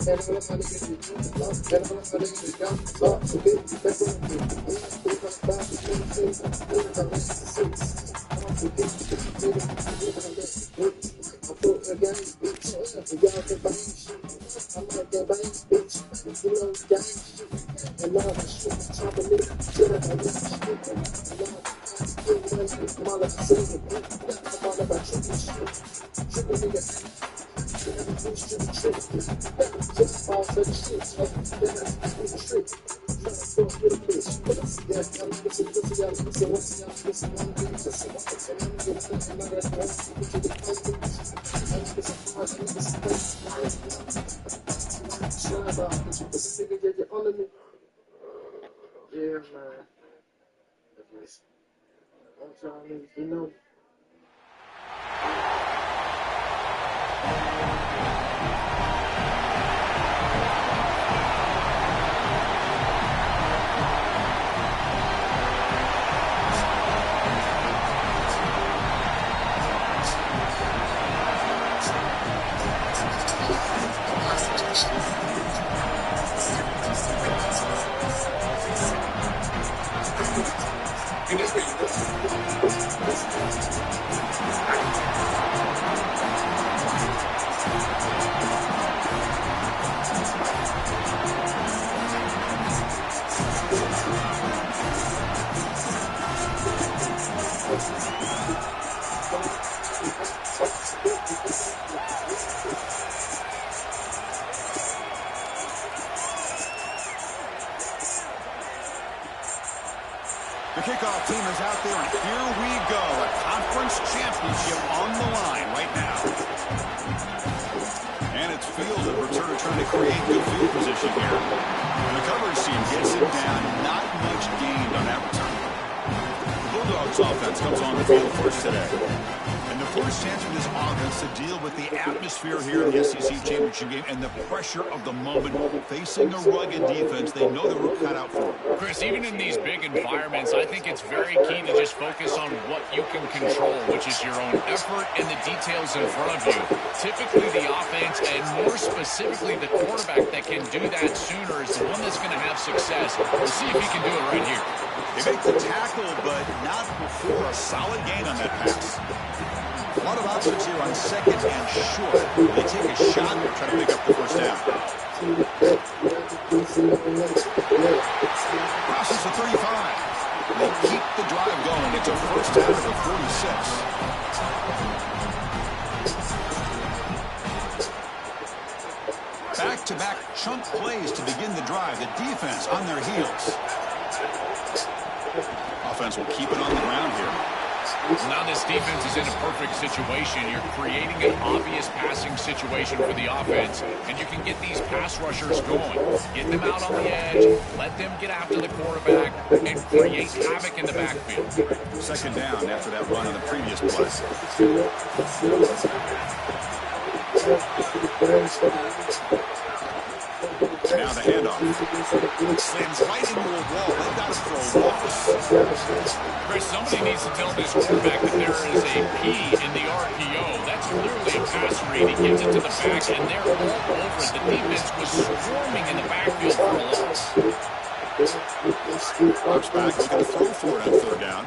Yeah, man. I want y'all niggas to know. The kickoff team is out there, and here we go. A conference championship on the line right now. And it's Field at return trying to create good field position here. And the coverage team gets him down. Not much gained on that return. The Bulldogs offense comes on the field first today. And the first chance for this offense to deal with the atmosphere here in the SEC Championship game and the pressure of the moment. Facing a rugged defense, they know they were cut out for. Chris, even in these big environments, I think it's very key to just focus on what you can control, which is your own effort and the details in front of you. Typically, the offense, and more specifically the quarterback that can do that sooner, is the one that's going to have success. We'll see if he can do it right here. They make the tackle, but not before a solid gain on that pass. A lot of options here on second and short. They take a shot and try to pick up the first down. Crosses the 35. They keep the drive going. It's a first down at the 46. Back-to-back chunk plays to begin the drive. The defense on their heels. Offense will keep it on the ground here. Now this defense is in a perfect situation. You're creating an obvious passing situation for the offense, and you can get these pass rushers going. Get them out on the edge, let them get after the quarterback, and create havoc in the backfield. Second down after that run on the previous play. Now the handoff. Slams right into a wall. They've got to throw walks. Chris, somebody needs to tell this quarterback that there is a P in the RPO. That's clearly a pass read. He gives it to the back, and they're all over it. The defense was swarming in the backfield for a loss. Drops back, looking to throw for it on third down.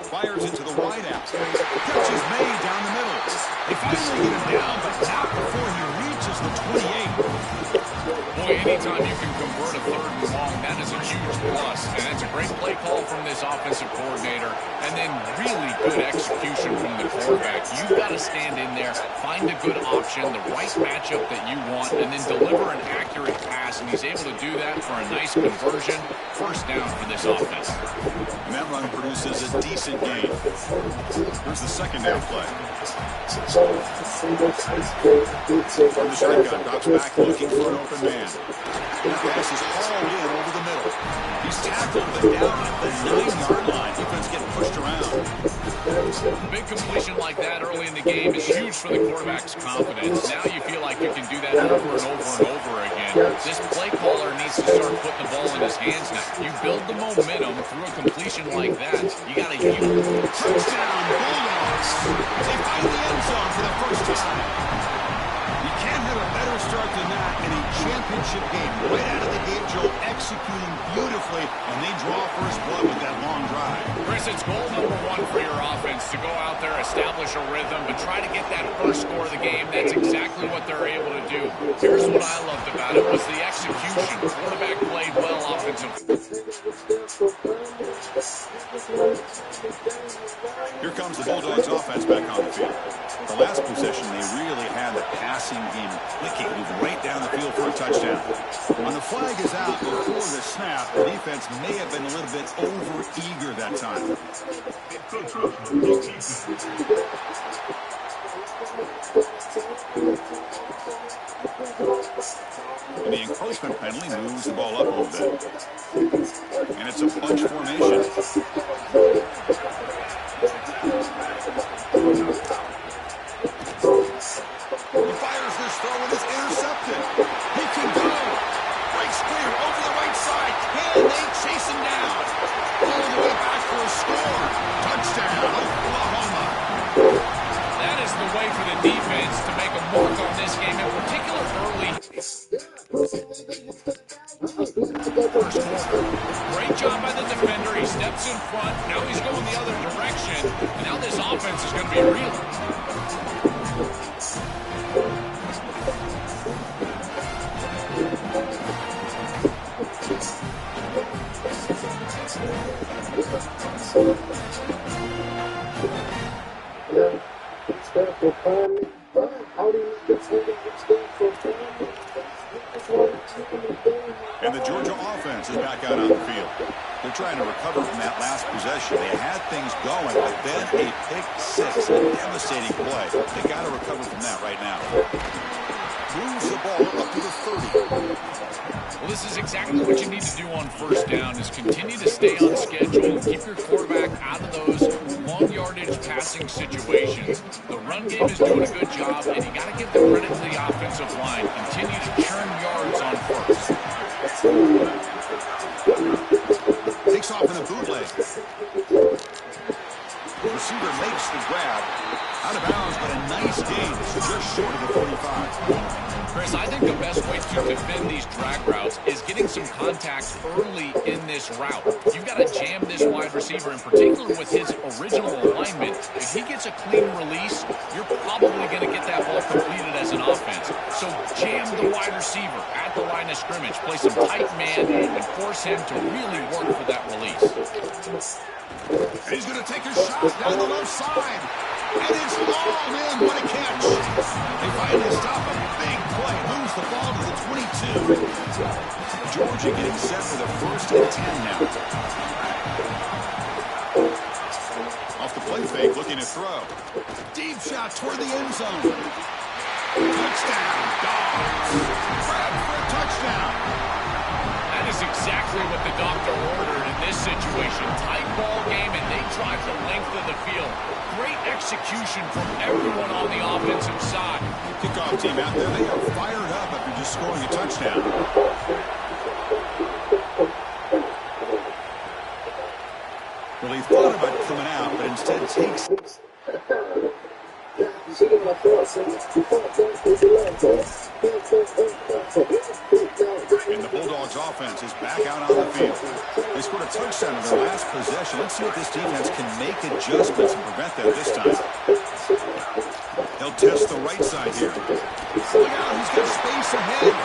Fires into the wide out. Catch is made down the middle. They finally get him down, but not before he reaches the 28. Boy, anytime you can convert a third and long, that is a huge plus. And that's a great play call from this offensive coordinator. And then really good execution from the quarterback. You've got to stand in there, find a good option, the right matchup that you want, and then deliver an accurate pass. And he's able to do that for a nice conversion. First down for this offense. And that run produces a decent gain. Here's the second down play. From the shotgun, drops back looking for an open man. That pass is hauled in over the middle. He's tackled, but down at the 9-yard line. Defense getting pushed around. A big completion like that early in the game is huge for the quarterback's confidence. Now you feel like you can do that over and over and over again. This play caller needs to start putting the ball in his hands now. You build the momentum through a completion like that. You got to use it. Touchdown, Bulldogs. They find the end zone for the first time. You can't have a better start than that in a championship executing beautifully, and they draw first blood with that long drive. Chris, it's goal number one for your offense to go out there, establish a rhythm, but try to get that first score of the game. That's exactly what they're able to do. Here's what I loved about it was the execution. The quarterback played well offensively. Here comes the Bulldogs offense back on the field. The last possession, they really had the passing game clicking, moving right down the field for a touchdown. When the flag is out before the snap, the defense may have been a little bit over-eager that time. And the encroachment penalty moves the ball up a little bit. And it's a bunch formation. He fires this throw and it's intercepted. He can go. Breaks clear over the right side. Can they chase him down? All the way back for a score. Touchdown, Oklahoma. That is the way for the defense to make a mark on this game, in particular early. First quarter. Great job by the defender. He steps in front. Now he's going the other direction. And now this offense is going to be real. And the Georgia offense is back out on the field. They're trying to recover from that last possession. They had things going, but then a pick six, a devastating play. They got to recover from that right now. Moves the ball up to the 30. Well, this is exactly what you need to do on first down is continue to stay on schedule, keep your quarterback out of those long yardage passing situations. The run game is doing a good job, and you got to give the credit to the offensive line. Continue to churn yards on first. Takes off in a bootleg. Receiver makes the grab. Out of bounds, but a nice gain. Just short of the 45. Chris, I think the best way to defend these drag routes is getting some contact early in this route. You've got to jam this wide receiver, in particular with his original alignment. If he gets a clean release, you're probably going to get that ball completed as an offense. So jam the wide receiver at the line of scrimmage, play some tight man, and force him to really work for that release. He's going to take a shot down the left side. And it's long in. What a catch. They finally stop a big play. Moves the ball to the 22. Georgia getting set for the 1st and 10 now. Off the play fake, looking to throw. Deep shot toward the end zone. Touchdown, Dogs. Grab for a touchdown. That is exactly what the doctor ordered in this situation. Tight ball game, and they drive the length of the field. Great execution from everyone on the offensive side. Kickoff team out there, they are fired up after just scoring a touchdown. Well, he thought about coming out, but instead takes... And the Bulldogs offense is back out on the field. They scored a touchdown in their last possession. Let's see if this defense can make adjustments and prevent that this time. They'll test the right side here. Look out, he's got space ahead.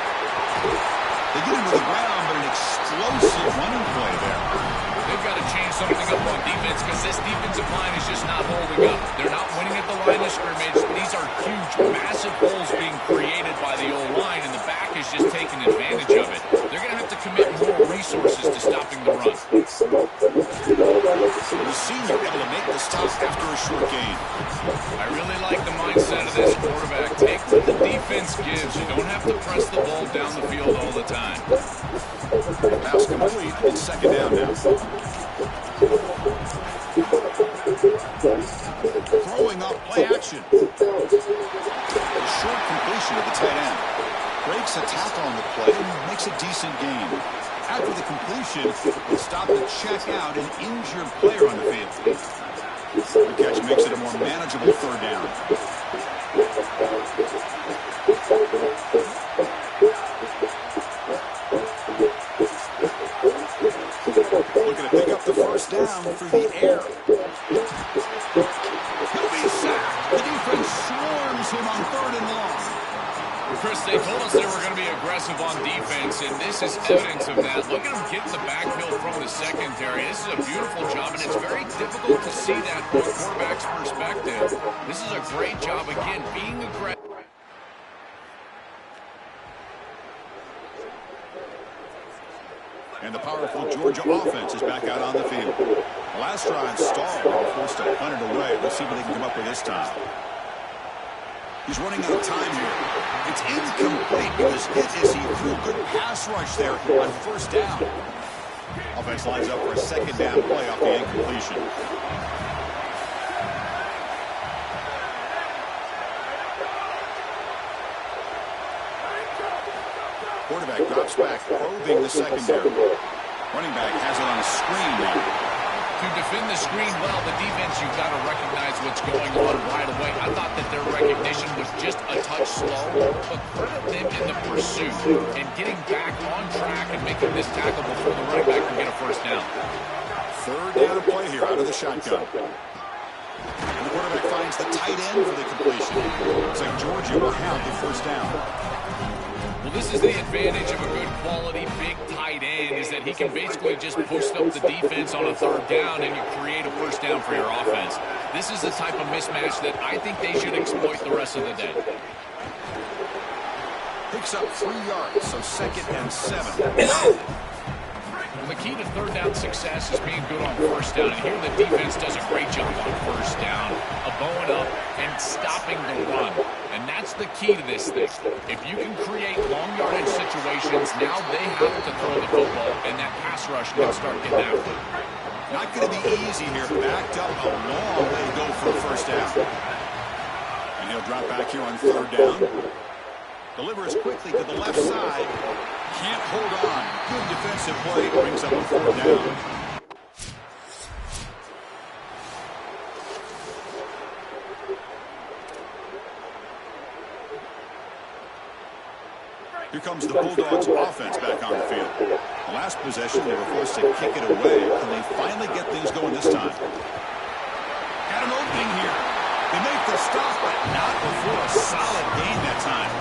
They get him to the ground, but an explosive running play there. They've got to change something up on defense because this defensive line is just not holding up. They're not winning at the line of scrimmage. These are huge, massive holes being created by the O-line, and the back is just taking advantage of it. They're going to have to commit more resources to stopping the run. The senior able to make the stop after a short gain. I really like the mindset of this quarterback. Take what the defense gives. You don't have to press the ball down the field all the time. Pass complete. It's second down now. Throwing up play action. A short completion to the tight end. Breaks a tackle on the play and makes a decent gain. After the completion, he'll stop to check out an injured player on the field. The catch makes it a more manageable third down. through the air. He'll be sacked. The defense swarms him on 3rd and long. Chris, they told us they were going to be aggressive on defense, and this is evidence of that. Look at them get in the backfield from the secondary. This is a beautiful job, and it's very difficult to see that from a quarterback's perspective. This is a great job, again, being aggressive. And the powerful Georgia offense is back out on the field. The last drive stalled. They're forced to punt it away. Let's see what they can come up with this time. He's running out of time here. It's incomplete. He was hit as he threw a good pass rush there on 1st down. Offense lines up for a 2nd down play off the incompletion. Quarterback drops back, probing the secondary. Running back has it on a screen now. To defend the screen well, the defense, you've got to recognize what's going on right away. I thought that their recognition was just a touch slow, but credit them in the pursuit and getting back on track and making this tackle before the running back can get a 1st down. 3rd down play here out of the shotgun. And the quarterback finds the tight end for the completion. Looks like Georgia will have the 1st down. Well, this is the advantage of a good quality big tight end, is that he can basically just post up the defense on a 3rd down and you create a 1st down for your offense. This is the type of mismatch that I think they should exploit the rest of the day. Picks up 3 yards, so 2nd and 7. The key to 3rd down success is being good on 1st down. And here the defense does a great job on 1st down, bowing up and stopping the run. And that's the key to this thing. If you can create long yardage situations, now they have to throw the football, and that pass rush can start getting after it. Not going to be easy here. Backed up a long way to go for a 1st down. And he'll drop back here on 3rd down. Delivers quickly to the left side. Can't hold on. Good defensive play. Brings up a 4th down. Here comes the Bulldogs offense back on the field. The last possession, they were forced to kick it away. Can they finally get things going this time? Got an opening here. They make the stop, but not before a solid gain that time.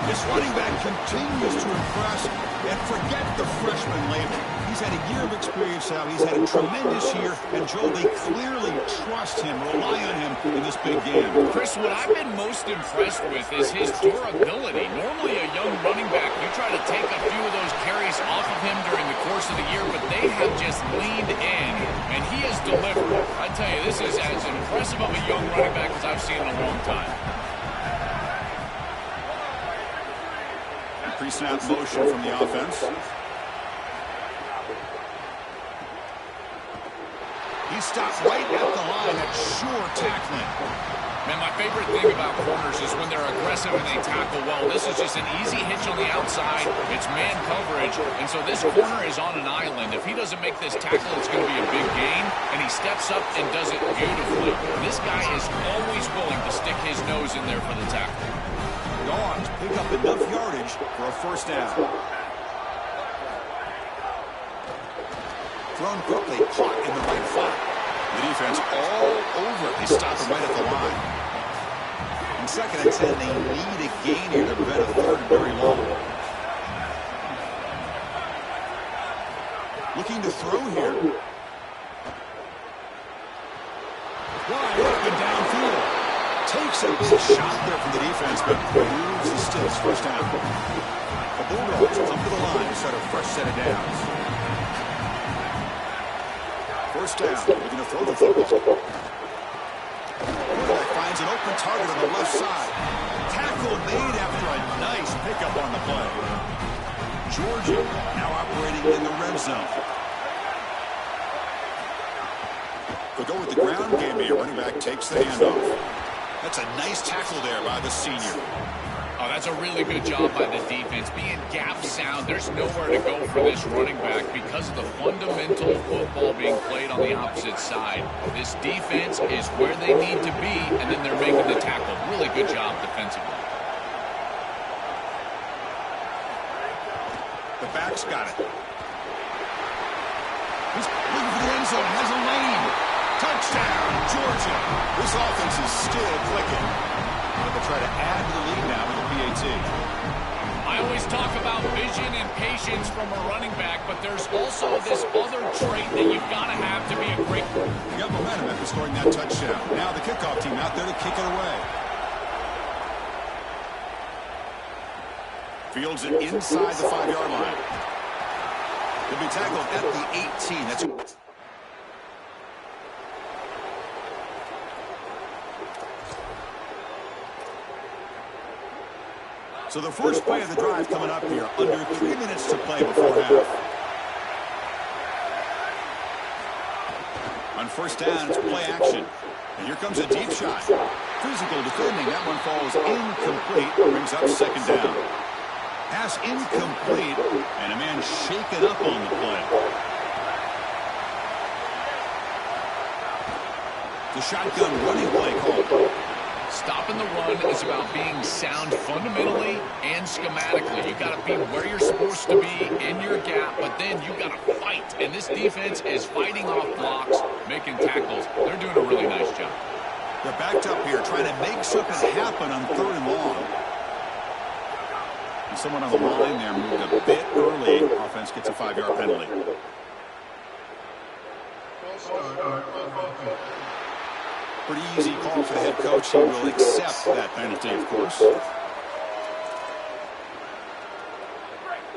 This running back continues to impress, and forget the freshman label. He's had a year of experience now. He's had a tremendous year, and Joe, they clearly trust him, rely on him in this big game. Chris, what I've been most impressed with is his durability. Normally a young running back, you try to take a few of those carries off of him during the course of the year, but they have just leaned in, and he has delivered. I tell you, this is as impressive of a young running back as I've seen in a long time. Pre-snap motion from the offense. He stops right at the line at sure tackling. Man, my favorite thing about corners is when they're aggressive and they tackle well. This is just an easy hitch on the outside. It's man coverage, and so this corner is on an island. If he doesn't make this tackle, it's going to be a big gain, and he steps up and does it beautifully. This guy is always willing to stick his nose in there for the tackle. Dogs pick up enough yardage for a 1st down. Thrown quickly, caught in the right flat. The defense all over it. They stop him right at the line. In 2nd and 10, they need a gain here to prevent a 3rd and very long. Looking to throw here. Wide open downfield. Takes a big shot there from the defense, but moves the stills. 1st down. The Bulldogs come to the line to start a fresh set of downs. 1st down. Looking to throw the football. Quarterback finds an open target on the left side. Tackle made after a nice pickup on the play. Georgia now operating in the red zone. They'll go with the ground game here. Running back takes the handoff. That's a nice tackle there by the senior. Oh, that's a really good job by the defense. Being gap sound, there's nowhere to go for this running back because of the fundamental football being played on the opposite side. This defense is where they need to be, and then they're making the tackle. Really good job defensively. The back's got it. He's looking for the end zone. Has a lane. Touchdown, Georgia. This offense is still clicking. But they'll try to add to the lead now with the PAT. I always talk about vision and patience from a running back, but there's also this other trait that you've got to have to be a great... You got momentum after scoring that touchdown. Now the kickoff team out there to kick it away. Fields it inside the 5-yard line. He'll be tackled at the 18. That's... So the first play of the drive coming up here. Under 3 minutes to play before half. On first down, it's play action. And here comes a deep shot. Physical defending. That one falls incomplete. Brings up second down. Pass incomplete. And a man shaken up on the play. The shotgun running play called. Stopping the run is about being sound fundamentally and schematically. You've got to be where you're supposed to be in your gap, but then you've got to fight. And this defense is fighting off blocks, making tackles. They're doing a really nice job. They're backed up here, trying to make something happen on 3rd and long. And someone on the line there moved a bit early. Offense gets a 5-yard penalty. Pretty easy call for the head coach. He will accept that penalty, of course.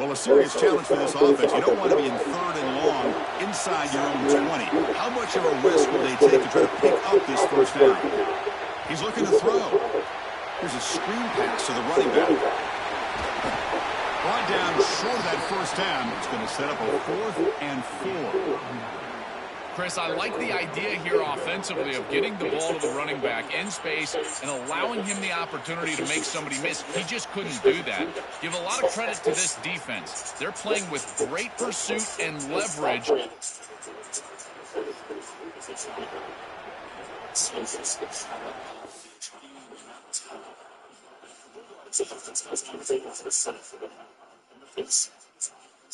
Well, a serious challenge for this offense. You don't want to be in 3rd and long inside your own 20. How much of a risk will they take to try to pick up this first down? He's looking to throw. Here's a screen pass to the running back. Brought down short of that first down. It's going to set up a 4th and 4. Chris, I like the idea here offensively of getting the ball to the running back in space and allowing him the opportunity to make somebody miss. He just couldn't do that. Give a lot of credit to this defense. They're playing with great pursuit and leverage.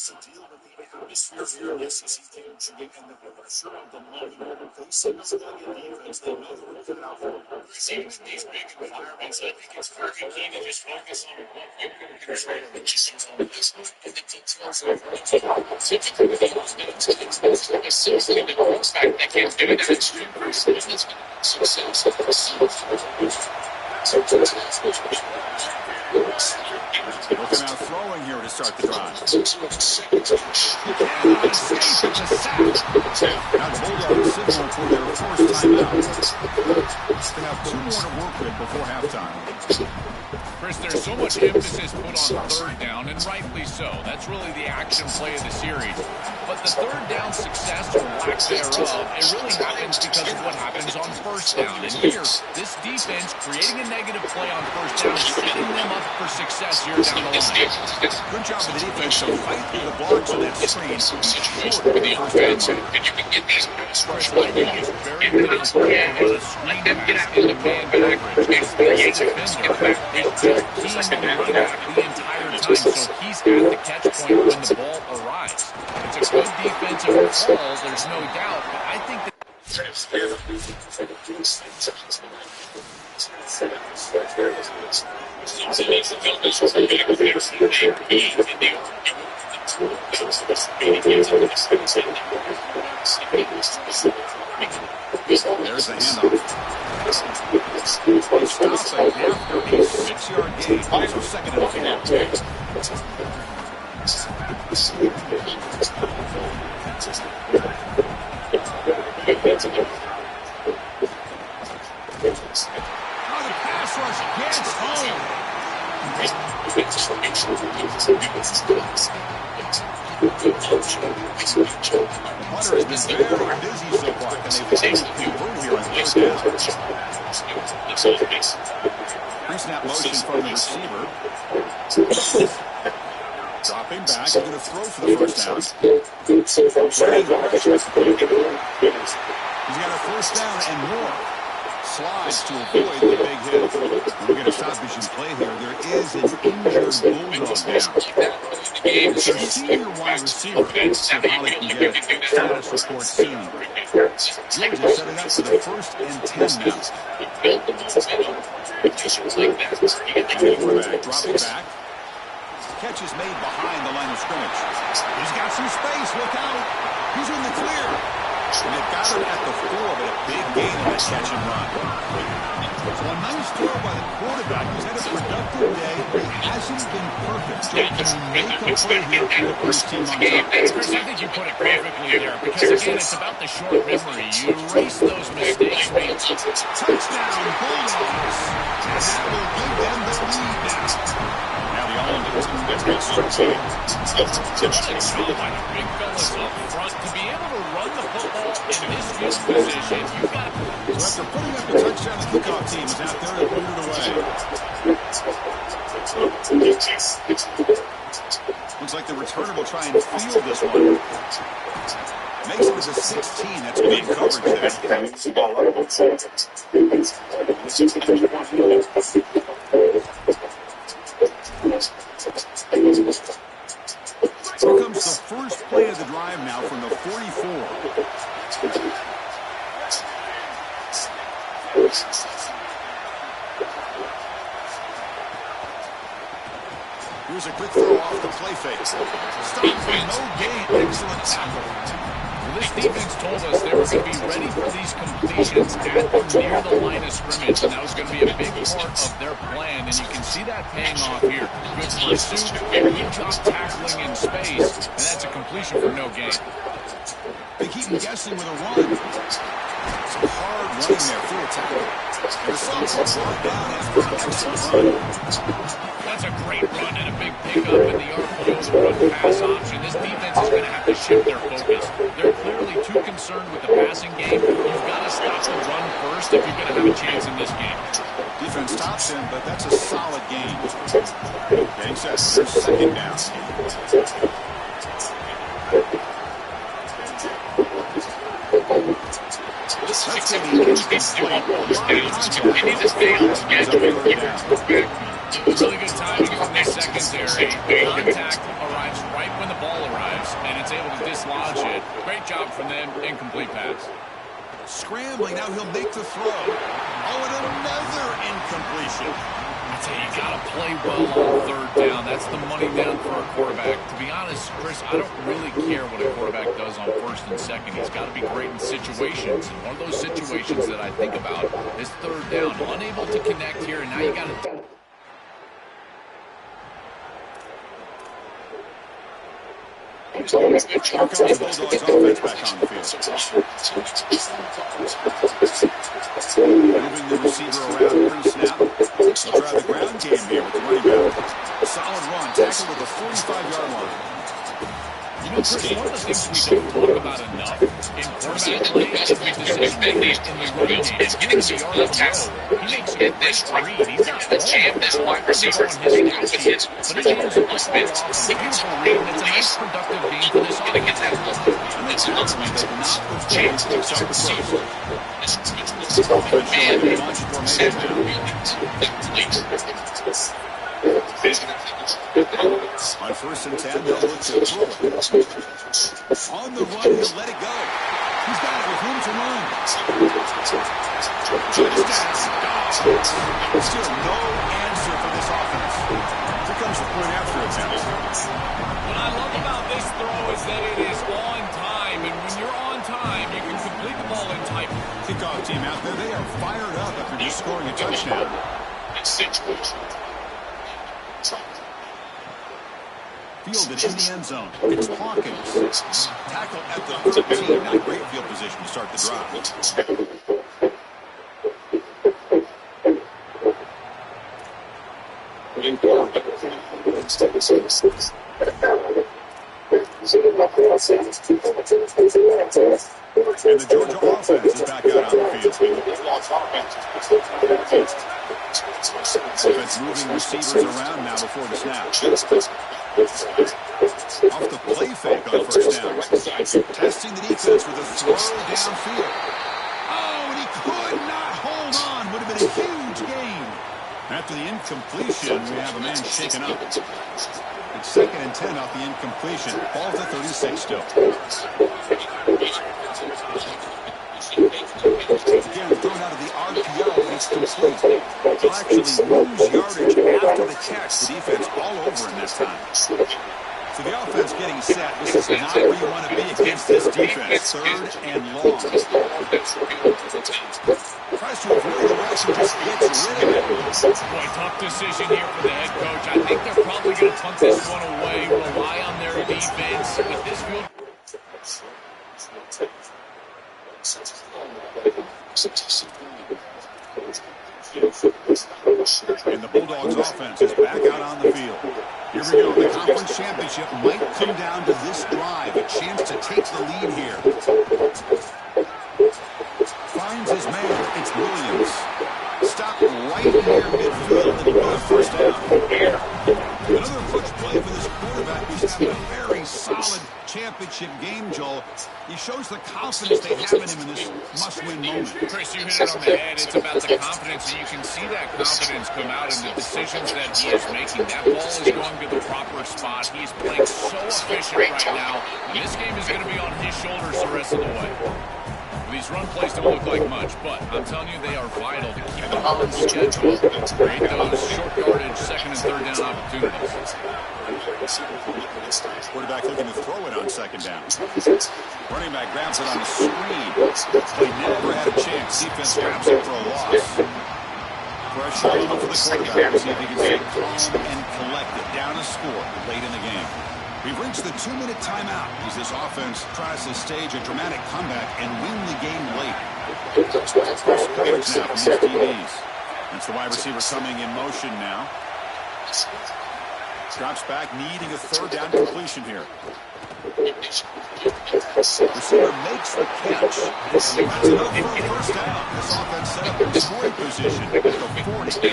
To deal with the atmosphere here in the SEC Championship and the pressure of the moment. They see this defense. They know they're going to come out for it. Even in these big environments, I think it's very key to just focus on what you can control, which is on this one and the details of the team. Typically, with the offense, it's like a system that looks back that can do that. It's true person, and it's been success of the Looking out throwing here to start the drive. Now the Bulldogs signal for their first timeout. They have 2 more to work with before halftime. Chris, there's so much emphasis put on 3rd down, and rightly so. That's really the action play of the series. But the 3rd down success or lack thereof, it really happens because of what happens on 1st down. And here, this defense creating a negative play on 1st down, setting them up for success here down the line. Good job of the defense to fight through the blocks on that screen. Situation with the offense, and you can get these pass rush like that. Very difficult to run a screen pass in the man coverage. This defender is just keen on the running back the entire time, so he's at the catch point when the ball arrives. It's a good defensive call, there's no doubt, but I think that There's the handoff. They stop it after a 6-yard gain. Also 2nd and 4. Oh, the pass rush gets home. Hunter has been very busy so far. Can they find the room here on 3rd down? Pre-snap motion from the receiver. Dropping back. He's going to throw for the first down. He's got a first down and more. Slides to avoid the big hit. We get a stoppage in play here. There is an injured Bulldog down. It's their senior wide receiver, so Holly can get a status report soon. Georgia setting up for the 1st and 10 now. Quarterback dropping back. Catch is made behind the line of scrimmage. He's got some space. Look out. He's in the clear. And they got him at the 4, but a big gain on that catch and run. So a nice throw by the quarterback. He's had a productive day. He hasn't been perfect. So can he make a play here for the first team on top? Chris, I think you put it perfectly there because, again, it's about the short memory. You erase those mistakes made. Touchdown, Bulldogs. And that will give them the lead now. Now the Islanders. Control by the big fellas up front. To be able to run the football in this field position, you've got to. So after putting up the touchdown, the kickoff team is out there to boot it away. Looks like the returner will try and field this one. Makes it to the 16. That's good coverage there. Here comes the first play of the drive now from the 44. Here's a quick throw off the play fake. Stop for no gain. Excellent tackle. Well, this defense told us they were going to be ready for these completions at or near the line of scrimmage, and that was going to be a big part of their plan, and you can see that paying off here. Good pursuit, good job tackling in space, and that's a completion for no gain. They keep him guessing with a run. Some hard running there through a tackle. And the Suns are brought down after an excellent run. That's a great run and a big pickup in the RPO, the run-pass option. This defense is going to have to shift their focus. They're clearly too concerned with the passing game. You've got to stop the run first if you're going to have a chance in this game. Defense stops him, but that's a solid game. Getting set for second down. That's going to be really good timing from this secondary. Contact arrives right when the ball arrives, and it's able to dislodge it. Great job from them. Incomplete pass. Scrambling, now he'll make the throw. Oh, and another incompletion. I tell you, you got to play well on third down. That's the money down for a quarterback. To be honest, Chris, I don't really care what a quarterback does on first and second. He's got to be great in situations. And one of those situations that I think about is third down. Unable to connect here, and now you got to... Here comes the Bulldogs offense back on the field. Moving the receiver around pre-snap. They'll try the ground game here with the running back. Solid run, tackled at the 45-yard line. You know, Chris, one of the things we don't talk about enough in quarterback play is the decision-making in the running game. Is getting some good tackle. He makes a this great read. He's not the jam this wide receiver. But he ends up playing off a beautiful read, and it's a nice productive game for this offense. Get that it's not chance to start the receiver. On first and 10, they'll look to throw it. On the run, he'll let it go. He's got it with room to run. Still no answer for this offense. Here comes the point after attempt. What I love about this throw is that it is on time, and when you're on time, you can complete the ball in time. Kickoff team out there, they are fired up after just scoring a touchdown. Fielded in the end zone. It's Hawkins. Tackle at the 13. Not great field position to start the drive. And the Georgia offense is back out on the field. Offense moving receivers around now before the snap. Off the play fake on first down. Testing the defense with a throw downfield. Oh, and he could not hold huge gain. After the incompletion, we have a man shaken up. It's 2nd and 10 off the incompletion. Ball's at 36 still. Again, thrown out of the RPO, it's complete. They'll actually lose yardage after the catch. The defense all over in that time. So the offense getting set. This is not where you want to be against this defense. 3rd and long. Tries to avoid the rush and just gets rid of it. Boy, tough decision here for the head coach. I think they're probably going to punt this one away, rely on their defense. With this field. And the Bulldogs offense is back out on the field. Here we go. The conference championship might come down to this drive. A chance to take the lead here. Finds his man. It's Williams. Stopped right near midfield. And a first down. Another push play for this quarterback who's having a very solid championship game, Joel. He shows the confidence they have in him in this must-win moment. Chris, you hit it on the head. It's about the confidence, and you can see that confidence come out in the decisions that he is making. That ball is going to the proper spot. He is playing so efficient right now. And this game is going to be on his shoulders the rest of the way. These run plays don't look like much, but I'm telling you, they are vital to keep them on schedule. Create those short yardage 2nd and 3rd down opportunities. Quarterback looking to throw it on 2nd down. Running back grabs it on the screen. They never had a chance. Defense grabs it for a loss. Pressure on for the quarterback. See if he can stay calm and collected. Down a score late in the game. We've reached the 2-minute timeout as this offense tries to stage a dramatic comeback and win the game late. First coverage now from these DBs. That's the wide receiver coming in motion now. Drops back, needing a 3rd down completion here. Receiver makes the catch. That's another first down. This offense set up in scoring position at the 40.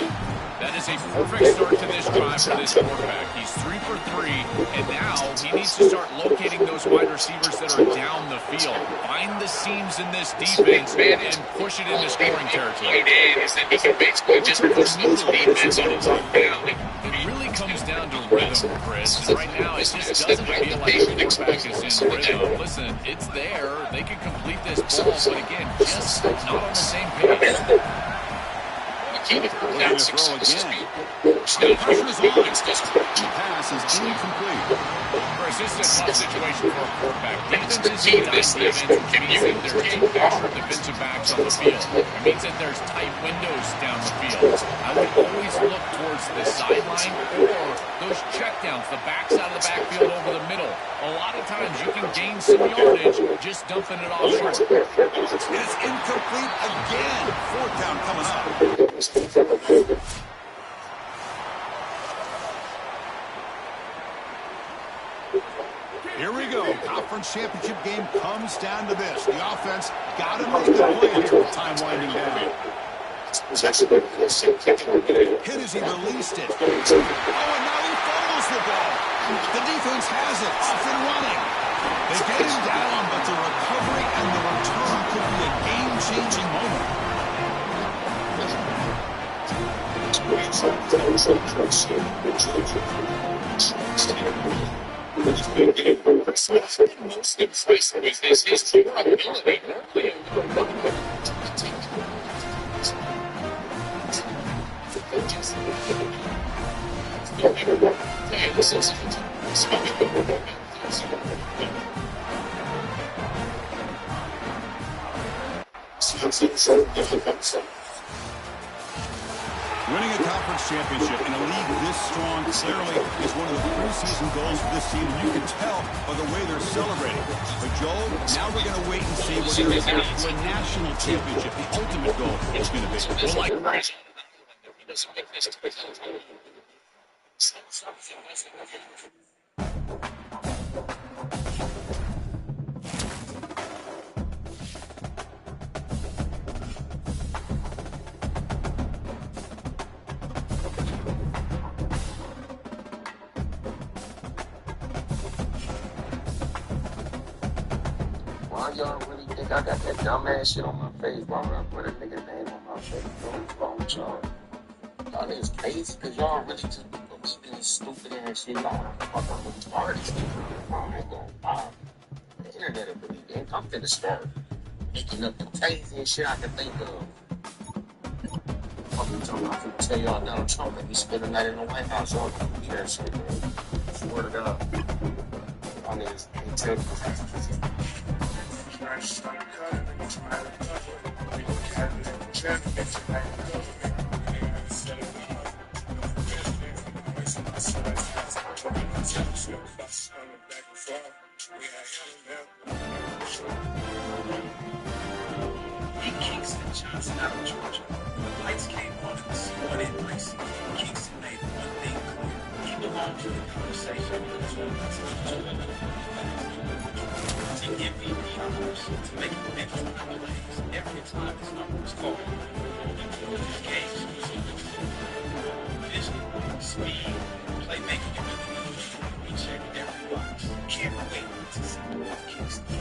That is a perfect start to this drive for this quarterback. He's 3 for 3, and now he needs to start locating those wide receivers that are down the field. Find the seams in this defense and push it into scoring territory. He can basically just push those defense on his own down. It really comes down to rhythm, Chris. And right now, it just doesn't feel like the quarterback is in rhythm. Listen, it's there. They can complete this ball, but again, just not on the same page. Looking to throw again. Pressure's on. The pass is incomplete. Chris, this is a tough situation for a quarterback. Defenses in tight defense means that there's two pressure defensive backs on the field. It means that there's tight windows down the field. I would always look towards the sideline or those checkdowns, the backs out of the backfield over the middle. A lot of times you can gain some yardage just dumping it off short. It's incomplete again. 4th down coming up. Here we go. Conference championship game comes down to this. The offense got to make the play here with time winding down. Hit as he released it. Oh, and now he fumbles the ball. The defense has it. Off and running. They get him down, but the recovery and the return could be a game-changing moment. Most impressive is his durability. Winning a conference championship in a league this strong clearly is one of the preseason goals for this team. You can tell by the way they're celebrating. But, Joel, now we're going to wait and see what their goal for a national championship, the ultimate goal, is going to be. Why y'all really think I got that dumbass shit on my face? Why would I put a nigga name on my face? with y'all. Y'all niggas crazy because y'all really just believe in this stupid ass shit. Y'all fucking retarded. I ain't gonna lie. The internet will believe it. I'm finna start making up the craziest shit I can think of. Fucking talking about, I'm finna tell y'all Donald Trump that we spend the night in the White House. Y'all can believe that shit, man. Swear to God. Y'all niggas ain't tell me. Kingston Johnson out of Georgia. The lights came on in the C1 in Lacey. Kingston made one thing clear. He belonged to the conversation. To MVP honors, to make extra plays every time his number was called. His game vision, speed, playmaking ability. He checked every box. Can't wait to see more of Kingston.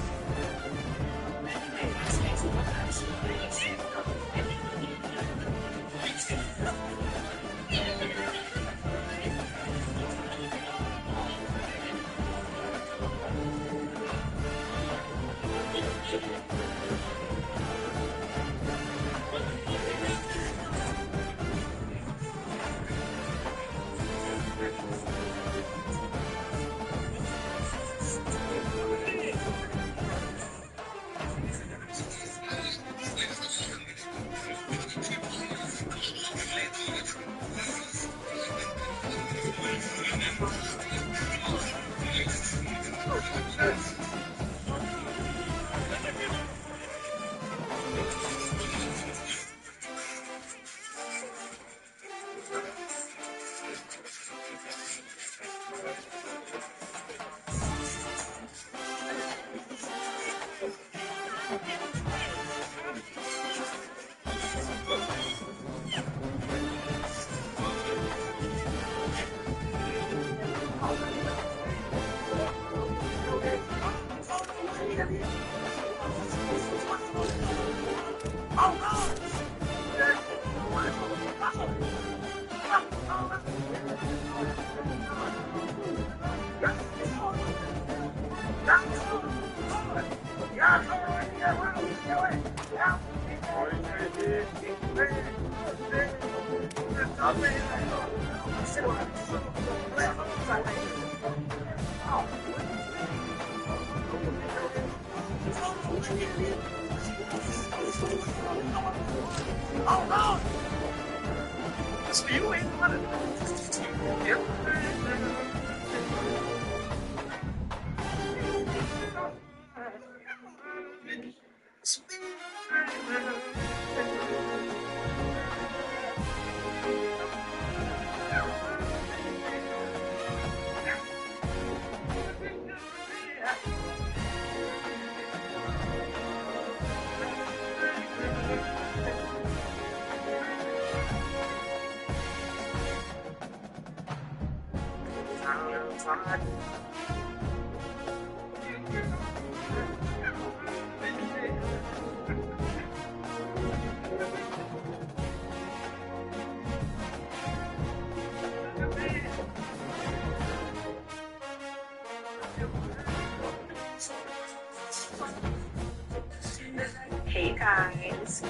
Hey guys.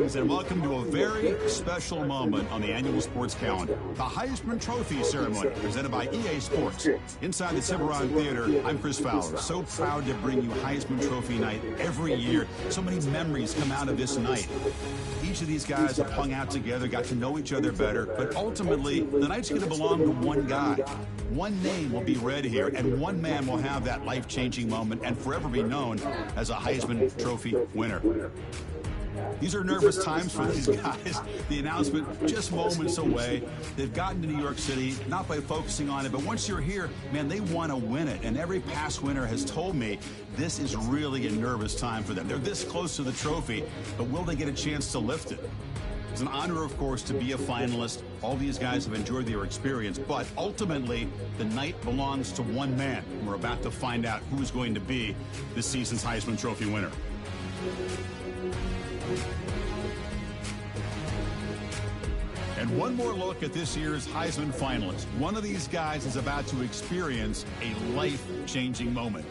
Greetings and welcome to a very special moment on the annual sports calendar. The Heisman Trophy ceremony presented by EA Sports. Inside the Cimarron Theater, I'm Chris Fowler. So proud to bring you Heisman Trophy night every year. So many memories come out of this night. Each of these guys have hung out together, got to know each other better, but ultimately, the night's going to belong to one guy. One name will be read here, and one man will have that life-changing moment and forever be known as a Heisman Trophy winner. These are nervous times for these guys. The announcement just moments away. They've gotten to New York City, not by focusing on it, but once you're here, man, they want to win it. And every past winner has told me this is really a nervous time for them. They're this close to the trophy, but will they get a chance to lift it? It's an honor, of course, to be a finalist. All these guys have enjoyed their experience, but ultimately, the night belongs to one man. And we're about to find out who's going to be this season's Heisman Trophy winner. And one more look at this year's Heisman finalists. One of these guys is about to experience a life-changing moment.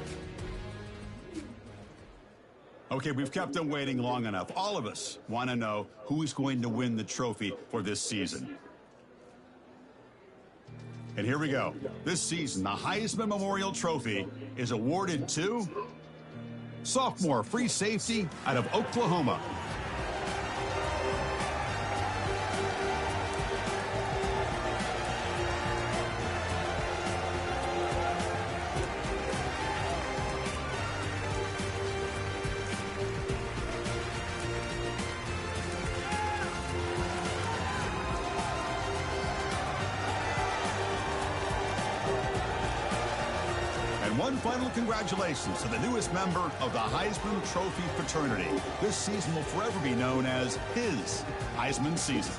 Okay, we've kept them waiting long enough. All of us want to know who is going to win the trophy for this season. And here we go. This season, the Heisman Memorial Trophy is awarded to sophomore free safety out of Oklahoma. One final congratulations to the newest member of the Heisman Trophy fraternity. This season will forever be known as his Heisman season.